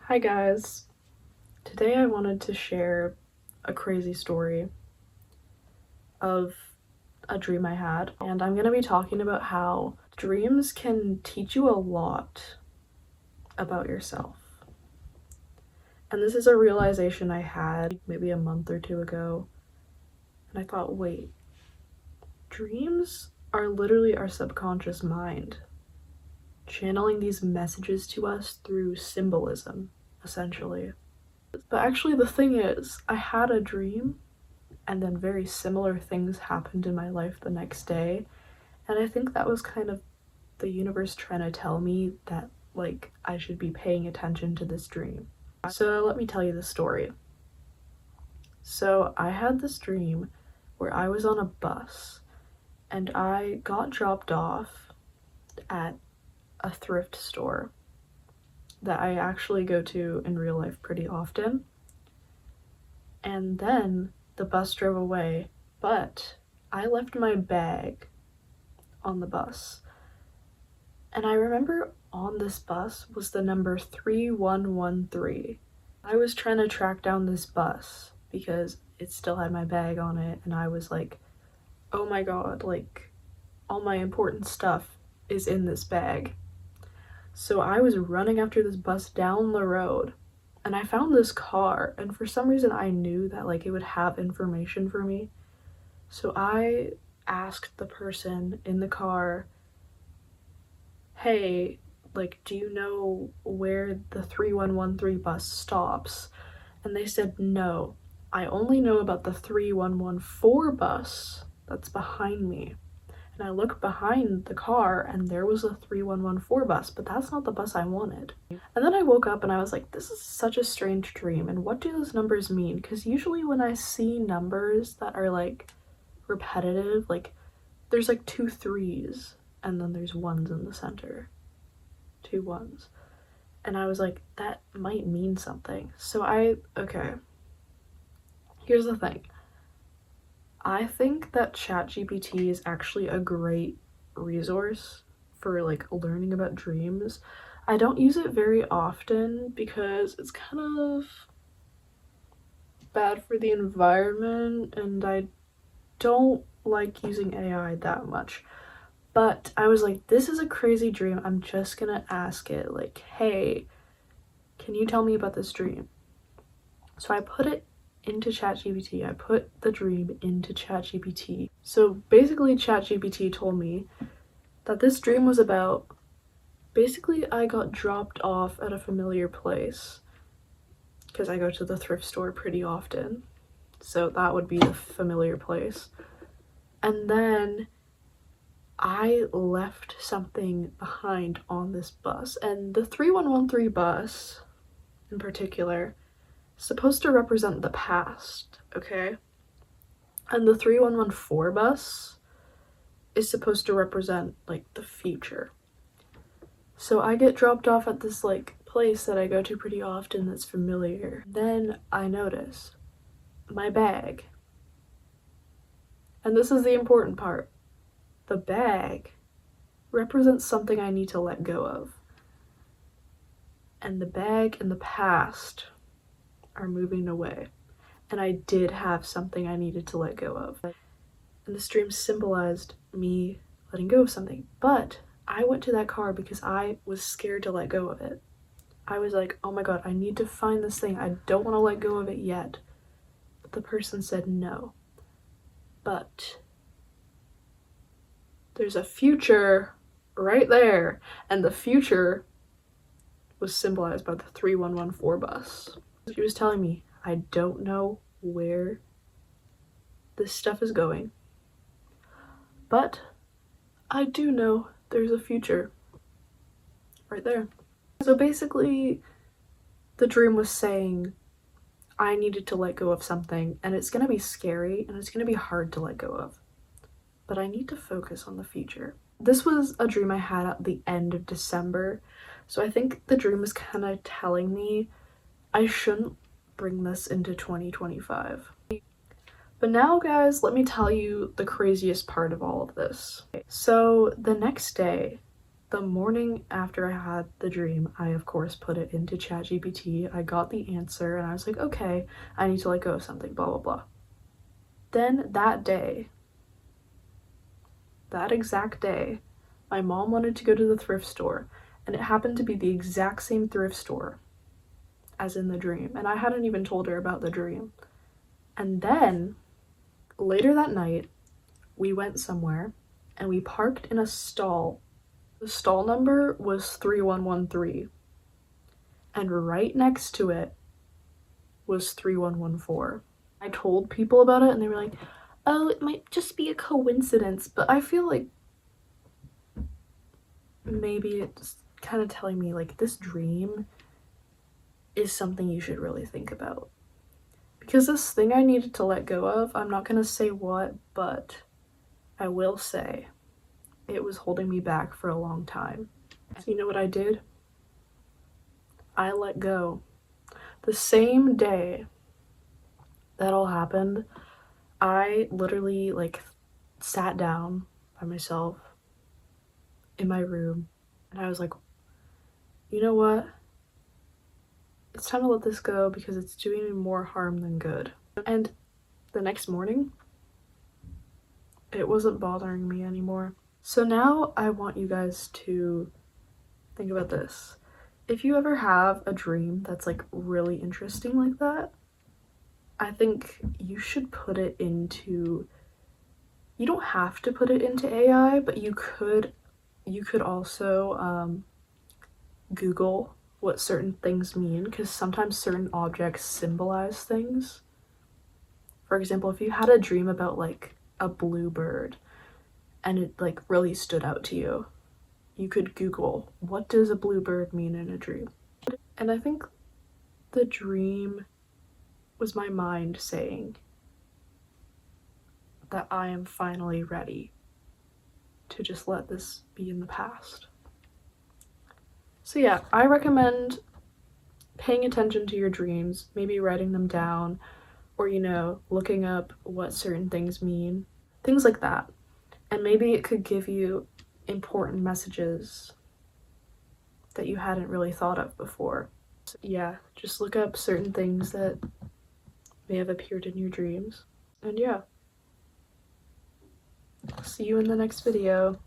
Hi guys. Today I wanted to share a crazy story of a dream I had, and I'm going to be talking about how dreams can teach you a lot about yourself. And this is a realization I had maybe a month or two ago, and I thought, wait, dreams are literally our subconscious mind channeling these messages to us through symbolism, essentially. But actually the thing is, I had a dream and then very similar things happened in my life the next day, and I think that was kind of the universe trying to tell me that like I should be paying attention to this dream. So let me tell you the story. So I had this dream where I was on a bus and I got dropped off at a thrift store that I actually go to in real life pretty often, and then the bus drove away, but I left my bag on the bus. And I remember on this bus was the number 3113. I was trying to track down this bus because it still had my bag on it, and I was like, oh my god, like all my important stuff is in this bag. So I was running after this bus down the road, and I found this car, and for some reason I knew that like it would have information for me. So I asked the person in the car, hey, like, do you know where the 3113 bus stops? And they said, no, I only know about the 3114 bus that's behind me. And I looked behind the car and there was a 3114 bus, but that's not the bus I wanted. And then I woke up and I was like, this is such a strange dream, and what do those numbers mean? Because usually when I see numbers that are like repetitive, like there's like 2 3s and then there's 1s in the center. 2 1s. And I was like, that might mean something. So okay. Here's the thing. I think that ChatGPT is actually a great resource for like learning about dreams. I don't use it very often because it's kind of bad for the environment and I don't like using AI that much. But I was like, this is a crazy dream. I'm just gonna ask it, like, hey, can you tell me about this dream? So I put it into ChatGPT. I put the dream into ChatGPT. So basically, ChatGPT told me that this dream was about, basically, I got dropped off at a familiar place because I go to the thrift store pretty often. So that would be the familiar place. And then I left something behind on this bus, and the 3113 bus in particular is supposed to represent the past, okay? And the 3114 bus is supposed to represent like the future. So I get dropped off at this like place that I go to pretty often that's familiar. Then I notice my bag. And this is the important part. The bag represents something I need to let go of. And the bag and the past are moving away. And I did have something I needed to let go of. And this dream symbolized me letting go of something. But I went to that car because I was scared to let go of it. I was like, oh my god, I need to find this thing. I don't want to let go of it yet. But the person said no. But there's a future right there, and the future was symbolized by the 3114 bus. She was telling me, I don't know where this stuff is going, but I do know there's a future right there. So basically, the dream was saying I needed to let go of something, and it's gonna be scary and it's gonna be hard to let go of, but I need to focus on the future. This was a dream I had at the end of December, so I think the dream was kind of telling me I shouldn't bring this into 2025. But now, guys, let me tell you the craziest part of all of this. So the next day, The morning after I had the dream, I of course put it into ChatGPT. I got the answer and I was like, okay, I need to let go of something, blah, blah, blah. Then that day, that exact day, my mom wanted to go to the thrift store, and it happened to be the exact same thrift store as in the dream, and I hadn't even told her about the dream. And then later that night, we went somewhere and we parked in a stall. The stall number was 3113, and right next to it was 3114. I told people about it and they were like, oh, it might just be a coincidence, but I feel like maybe it's kind of telling me like this dream is something you should really think about. Because this thing I needed to let go of, I'm not gonna say what, but I will say it was holding me back for a long time. So you know what I did? I let go. The same day that all happened, I literally like sat down by myself in my room and I was like, you know what? It's time to let this go because it's doing me more harm than good. And the next morning, it wasn't bothering me anymore. So now I want you guys to think about this. If you ever have a dream that's like really interesting like that, I think you should put it into, you don't have to put it into AI, but you could also Google what certain things mean, because sometimes certain objects symbolize things. For example, if you had a dream about like a bluebird and it like really stood out to you, you could Google, what does a bluebird mean in a dream? And I think the dream was my mind saying that I am finally ready to just let this be in the past. So yeah, I recommend paying attention to your dreams, maybe writing them down, or you know, looking up what certain things mean, things like that. And maybe it could give you important messages that you hadn't really thought of before. So yeah, just look up certain things that may have appeared in your dreams. And yeah, see you in the next video.